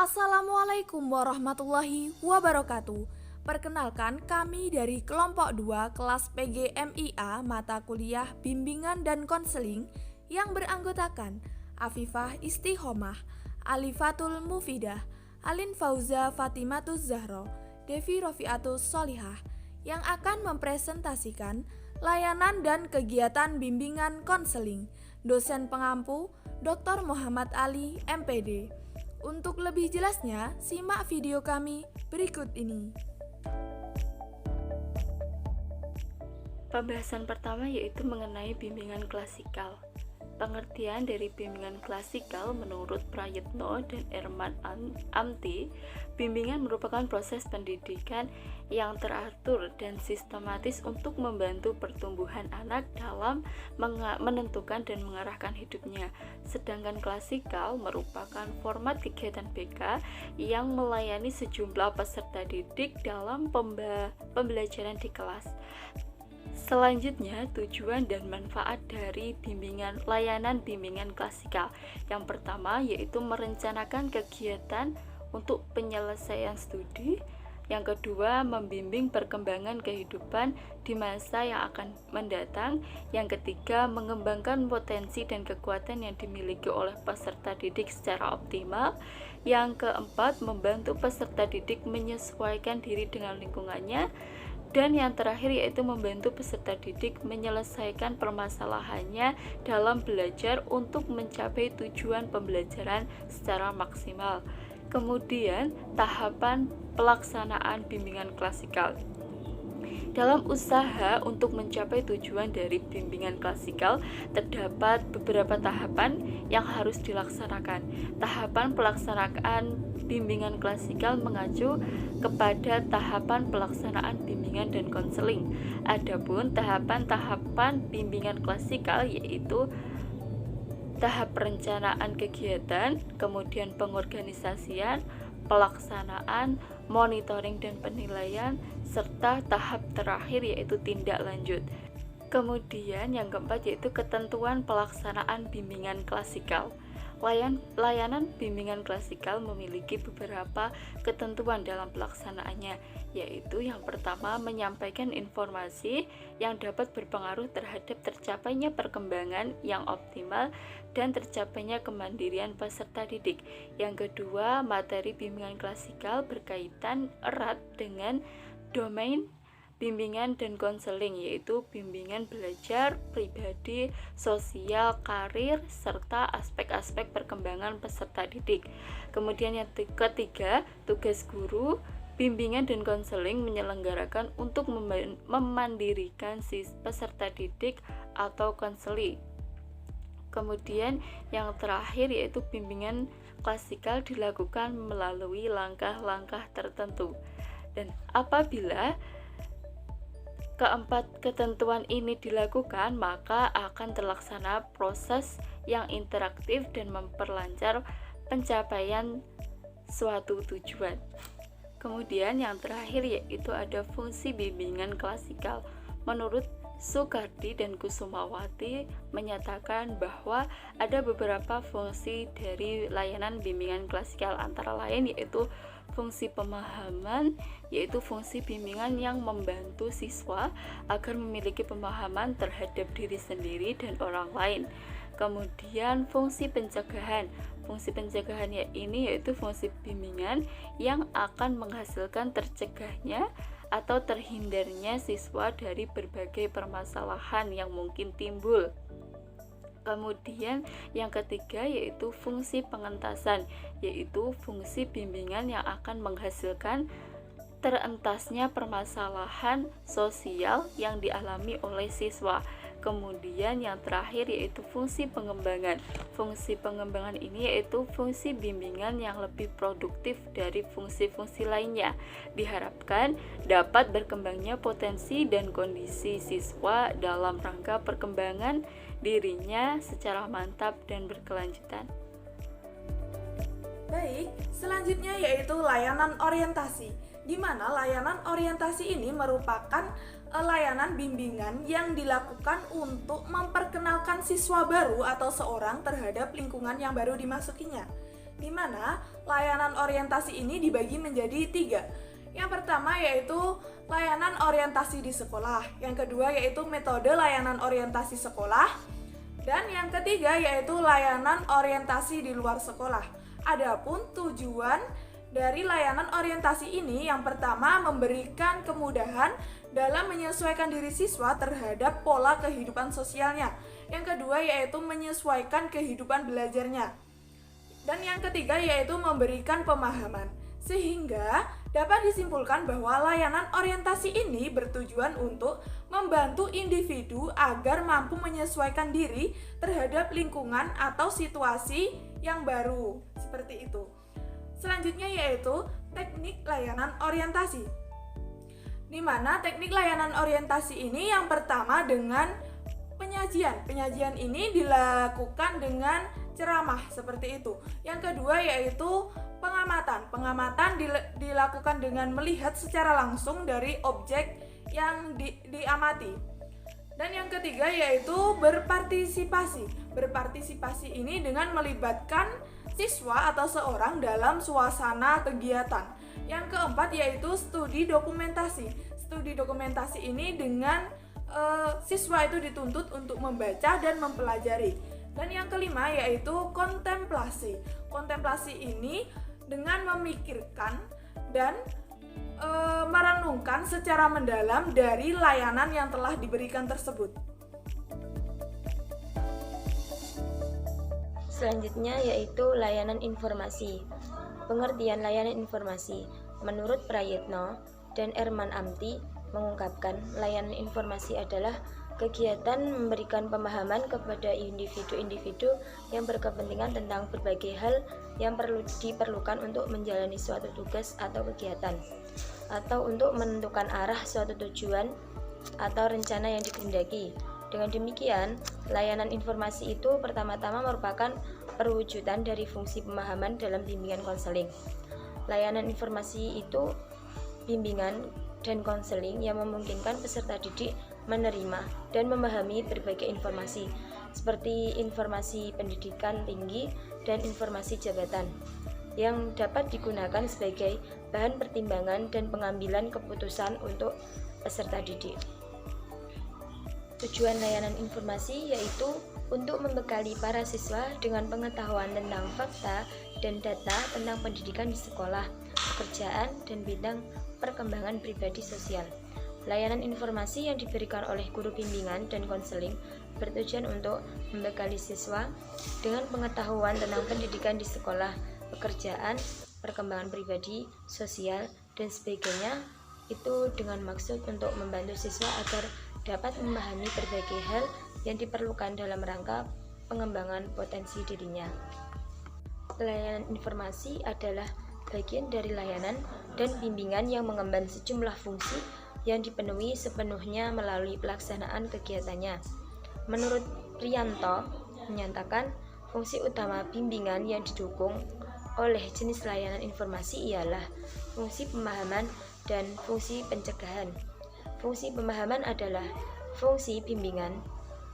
Assalamualaikum warahmatullahi wabarakatuh. Perkenalkan, kami dari kelompok 2 kelas PGMIA mata kuliah Bimbingan dan Konseling yang beranggotakan Afifah Istiqomah, Alifatul Mufidah, Alin Fauza Fatimatuz Zahro, Devi Rofiatus Solihah yang akan mempresentasikan layanan dan kegiatan bimbingan konseling. Dosen pengampu Dr. Muhammad Ali, MPD. Untuk lebih jelasnya, simak video kami berikut ini. Pembahasan pertama yaitu mengenai bimbingan klasikal. Pengertian dari bimbingan klasikal menurut Prayitno dan Erman Amti, bimbingan merupakan proses pendidikan yang teratur dan sistematis untuk membantu pertumbuhan anak dalam menentukan dan mengarahkan hidupnya. Sedangkan klasikal merupakan format kegiatan BK yang melayani sejumlah peserta didik dalam pembelajaran di kelas. Selanjutnya, tujuan dan manfaat dari layanan bimbingan klasikal. Yang pertama yaitu merencanakan kegiatan untuk penyelesaian studi. Yang kedua, membimbing perkembangan kehidupan di masa yang akan mendatang. Yang ketiga, mengembangkan potensi dan kekuatan yang dimiliki oleh peserta didik secara optimal. Yang keempat, membantu peserta didik menyesuaikan diri dengan lingkungannya. Dan yang terakhir yaitu membantu peserta didik menyelesaikan permasalahannya dalam belajar untuk mencapai tujuan pembelajaran secara maksimal. Kemudian, tahapan pelaksanaan bimbingan klasikal. Dalam usaha untuk mencapai tujuan dari bimbingan klasikal, terdapat beberapa tahapan yang harus dilaksanakan. Tahapan pelaksanaan bimbingan klasikal mengacu kepada tahapan pelaksanaan bimbingan dan konseling. Adapun tahapan-tahapan bimbingan klasikal yaitu tahap perencanaan kegiatan, kemudian pengorganisasian, pelaksanaan, monitoring dan penilaian, serta tahap terakhir yaitu tindak lanjut. Kemudian yang keempat yaitu ketentuan pelaksanaan bimbingan klasikal. Layanan bimbingan klasikal memiliki beberapa ketentuan dalam pelaksanaannya, yaitu yang pertama menyampaikan informasi yang dapat berpengaruh terhadap tercapainya perkembangan yang optimal dan tercapainya kemandirian peserta didik. Yang kedua, materi bimbingan klasikal berkaitan erat dengan domain bimbingan dan konseling, yaitu bimbingan belajar, pribadi, sosial, karir, serta aspek-aspek perkembangan peserta didik. Kemudian yang ketiga, tugas guru, bimbingan dan konseling menyelenggarakan untuk memandirikan peserta didik atau konseli. Kemudian yang terakhir yaitu bimbingan klasikal dilakukan melalui langkah-langkah tertentu. Dan apabila keempat ketentuan ini dilakukan, maka akan terlaksana proses yang interaktif dan memperlancar pencapaian suatu tujuan. Kemudian yang terakhir yaitu ada fungsi bimbingan klasikal. Menurut Soekardi dan Kusumawati menyatakan bahwa ada beberapa fungsi dari layanan bimbingan klasikal, antara lain yaitu fungsi pemahaman, yaitu fungsi bimbingan yang membantu siswa agar memiliki pemahaman terhadap diri sendiri dan orang lain. Kemudian fungsi pencegahan. Fungsi pencegahan ini yaitu fungsi bimbingan yang akan menghasilkan tercegahnya atau terhindarnya siswa dari berbagai permasalahan yang mungkin timbul. Kemudian yang ketiga yaitu fungsi pengentasan, yaitu fungsi bimbingan yang akan menghasilkan terentasnya permasalahan sosial yang dialami oleh siswa. Kemudian yang terakhir yaitu fungsi pengembangan. Fungsi pengembangan ini yaitu fungsi bimbingan yang lebih produktif dari fungsi-fungsi lainnya. Diharapkan dapat berkembangnya potensi dan kondisi siswa dalam rangka perkembangan dirinya secara mantap dan berkelanjutan. Baik, selanjutnya yaitu layanan orientasi, di mana layanan orientasi ini merupakan layanan bimbingan yang dilakukan untuk memperkenalkan siswa baru atau seorang terhadap lingkungan yang baru dimasukinya. di mana layanan orientasi ini dibagi menjadi 3. Yang pertama yaitu layanan orientasi di sekolah, yang kedua yaitu metode layanan orientasi sekolah, dan yang ketiga yaitu layanan orientasi di luar sekolah. Adapun tujuan dari layanan orientasi ini, yang pertama memberikan kemudahan dalam menyesuaikan diri siswa terhadap pola kehidupan sosialnya. Yang kedua yaitu menyesuaikan kehidupan belajarnya. Dan yang ketiga yaitu memberikan pemahaman. Sehingga dapat disimpulkan bahwa layanan orientasi ini bertujuan untuk membantu individu agar mampu menyesuaikan diri terhadap lingkungan atau situasi yang baru. Seperti itu. Selanjutnya yaitu teknik layanan orientasi. Di mana teknik layanan orientasi ini yang pertama dengan penyajian. Penyajian ini dilakukan dengan ceramah seperti itu. Yang kedua yaitu pengamatan. Pengamatan dilakukan dengan melihat secara langsung dari objek yang diamati. Dan yang ketiga yaitu berpartisipasi. Berpartisipasi ini dengan melibatkan siswa atau seorang dalam suasana kegiatan. Yang keempat yaitu studi dokumentasi. Studi dokumentasi ini dengan siswa itu dituntut untuk membaca dan mempelajari. Dan yang kelima yaitu kontemplasi. Kontemplasi ini dengan memikirkan dan merenungkan secara mendalam dari layanan yang telah diberikan tersebut. Selanjutnya yaitu layanan informasi. Pengertian layanan informasi menurut Prayitno dan Erman Amti mengungkapkan layanan informasi adalah kegiatan memberikan pemahaman kepada individu-individu yang berkepentingan tentang berbagai hal yang diperlukan untuk menjalani suatu tugas atau kegiatan, atau untuk menentukan arah suatu tujuan atau rencana yang dikehendaki. Dengan demikian, layanan informasi itu pertama-tama merupakan perwujudan dari fungsi pemahaman dalam bimbingan konseling. Layanan informasi itu bimbingan dan konseling yang memungkinkan peserta didik menerima dan memahami berbagai informasi seperti informasi pendidikan tinggi dan informasi jabatan yang dapat digunakan sebagai bahan pertimbangan dan pengambilan keputusan untuk peserta didik. Tujuan layanan informasi yaitu untuk membekali para siswa dengan pengetahuan tentang fakta dan data tentang pendidikan di sekolah, pekerjaan, dan bidang perkembangan pribadi sosial. Layanan informasi yang diberikan oleh guru bimbingan dan konseling bertujuan untuk membekali siswa dengan pengetahuan tentang pendidikan di sekolah, pekerjaan, perkembangan pribadi, sosial, dan sebagainya, itu dengan maksud untuk membantu siswa agar dapat memahami berbagai hal yang diperlukan dalam rangka pengembangan potensi dirinya. Layanan informasi adalah bagian dari layanan dan bimbingan yang mengemban sejumlah fungsi yang dipenuhi sepenuhnya melalui pelaksanaan kegiatannya. Menurut Rianto, menyatakan fungsi utama bimbingan yang didukung oleh jenis layanan informasi ialah fungsi pemahaman dan fungsi pencegahan. Fungsi pemahaman adalah fungsi bimbingan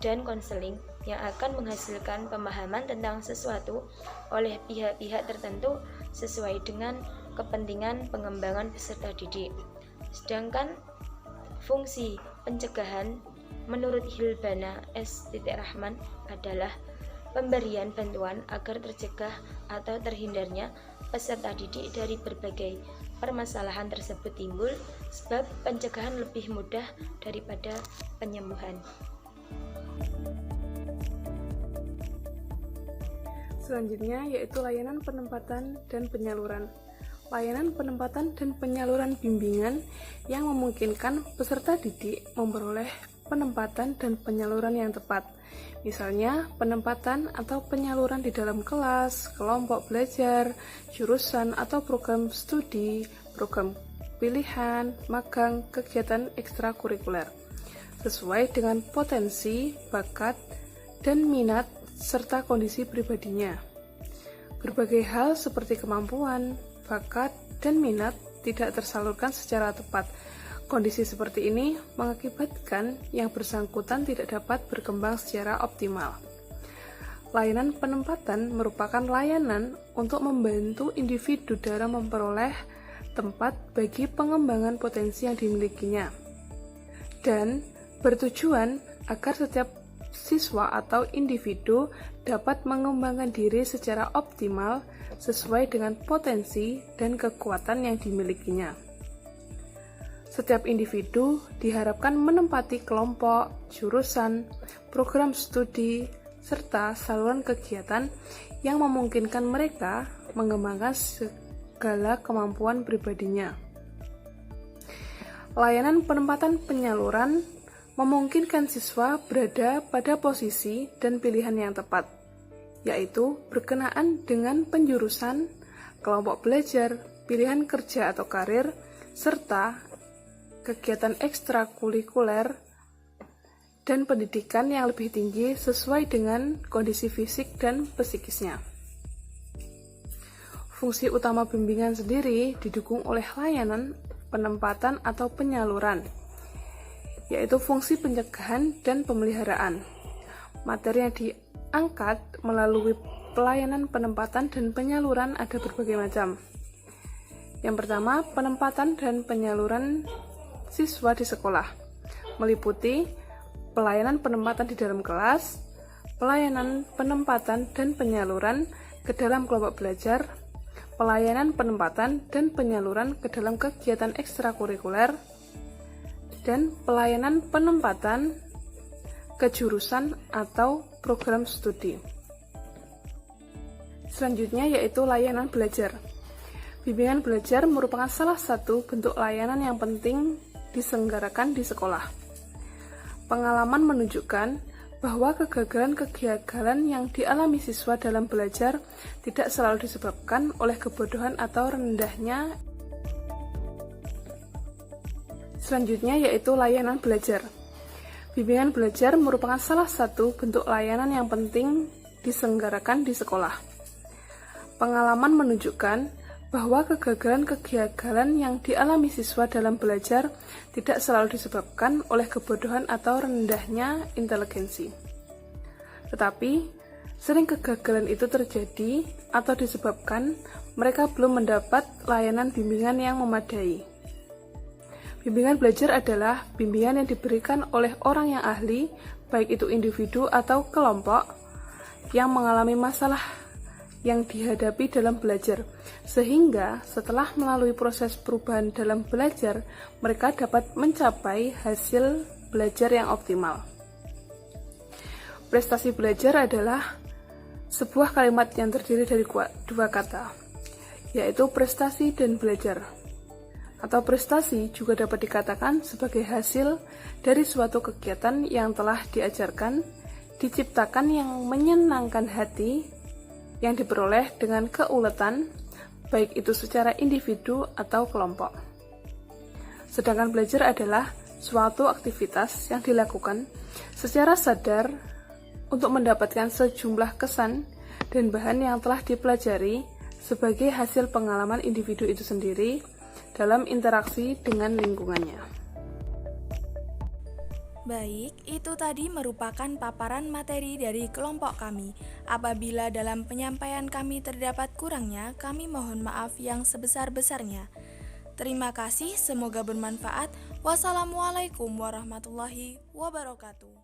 dan konseling yang akan menghasilkan pemahaman tentang sesuatu oleh pihak-pihak tertentu sesuai dengan kepentingan pengembangan peserta didik. Sedangkan fungsi pencegahan menurut Hilbana S. Rahman adalah pemberian bantuan agar tercegah atau terhindarnya peserta didik dari berbagai permasalahan tersebut timbul, sebab pencegahan lebih mudah daripada penyembuhan. Selanjutnya yaitu layanan penempatan dan penyaluran. Layanan penempatan dan penyaluran bimbingan yang memungkinkan peserta didik memperoleh penempatan dan penyaluran yang tepat. Misalnya, penempatan atau penyaluran di dalam kelas, kelompok belajar, jurusan atau program studi, program pilihan, magang, kegiatan ekstrakurikuler, sesuai dengan potensi, bakat, dan minat, serta kondisi pribadinya. Berbagai hal seperti kemampuan, bakat, dan minat tidak tersalurkan secara tepat. Kondisi seperti ini mengakibatkan yang bersangkutan tidak dapat berkembang secara optimal. Layanan penempatan merupakan layanan untuk membantu individu dalam memperoleh tempat bagi pengembangan potensi yang dimilikinya, dan bertujuan agar setiap siswa atau individu dapat mengembangkan diri secara optimal sesuai dengan potensi dan kekuatan yang dimilikinya. Setiap individu diharapkan menempati kelompok, jurusan, program studi, serta saluran kegiatan yang memungkinkan mereka mengembangkan segala kemampuan pribadinya. Layanan penempatan penyaluran memungkinkan siswa berada pada posisi dan pilihan yang tepat, yaitu berkenaan dengan penjurusan, kelompok belajar, pilihan kerja atau karir, serta kegiatan ekstrakurikuler dan pendidikan yang lebih tinggi sesuai dengan kondisi fisik dan psikisnya. Fungsi utama bimbingan sendiri didukung oleh layanan penempatan atau penyaluran, yaitu fungsi pencegahan dan pemeliharaan. Materi yang diangkat melalui pelayanan penempatan dan penyaluran ada berbagai macam. Yang pertama, penempatan dan penyaluran siswa di sekolah, meliputi pelayanan penempatan di dalam kelas, pelayanan penempatan dan penyaluran ke dalam kelompok belajar, pelayanan penempatan dan penyaluran ke dalam kegiatan ekstrakurikuler, dan pelayanan penempatan ke jurusan atau program studi. Selanjutnya yaitu layanan belajar. Bimbingan belajar merupakan salah satu bentuk layanan yang penting diselenggarakan di sekolah. Pengalaman menunjukkan bahwa kegagalan-kegagalan yang dialami siswa dalam belajar tidak selalu disebabkan oleh kebodohan atau rendahnya. Selanjutnya yaitu layanan belajar. Bimbingan belajar merupakan salah satu bentuk layanan yang penting diselenggarakan di sekolah. Pengalaman menunjukkan bahwa kegagalan-kegagalan yang dialami siswa dalam belajar tidak selalu disebabkan oleh kebodohan atau rendahnya inteligensi. Tetapi, sering kegagalan itu terjadi atau disebabkan mereka belum mendapat layanan bimbingan yang memadai. Bimbingan belajar adalah bimbingan yang diberikan oleh orang yang ahli, baik itu individu atau kelompok, yang mengalami masalah yang dihadapi dalam belajar, sehingga setelah melalui proses perubahan dalam belajar, mereka dapat mencapai hasil belajar yang optimal. Prestasi belajar adalah sebuah kalimat yang terdiri dari dua kata, yaitu prestasi dan belajar. Atau prestasi juga dapat dikatakan sebagai hasil dari suatu kegiatan yang telah diajarkan, diciptakan yang menyenangkan hati, yang diperoleh dengan keuletan, baik itu secara individu atau kelompok. Sedangkan belajar adalah suatu aktivitas yang dilakukan secara sadar untuk mendapatkan sejumlah kesan dan bahan yang telah dipelajari sebagai hasil pengalaman individu itu sendiri dalam interaksi dengan lingkungannya. Baik, itu tadi merupakan paparan materi dari kelompok kami. Apabila dalam penyampaian kami terdapat kurangnya, kami mohon maaf yang sebesar-besarnya. Terima kasih, semoga bermanfaat. Wassalamualaikum warahmatullahi wabarakatuh.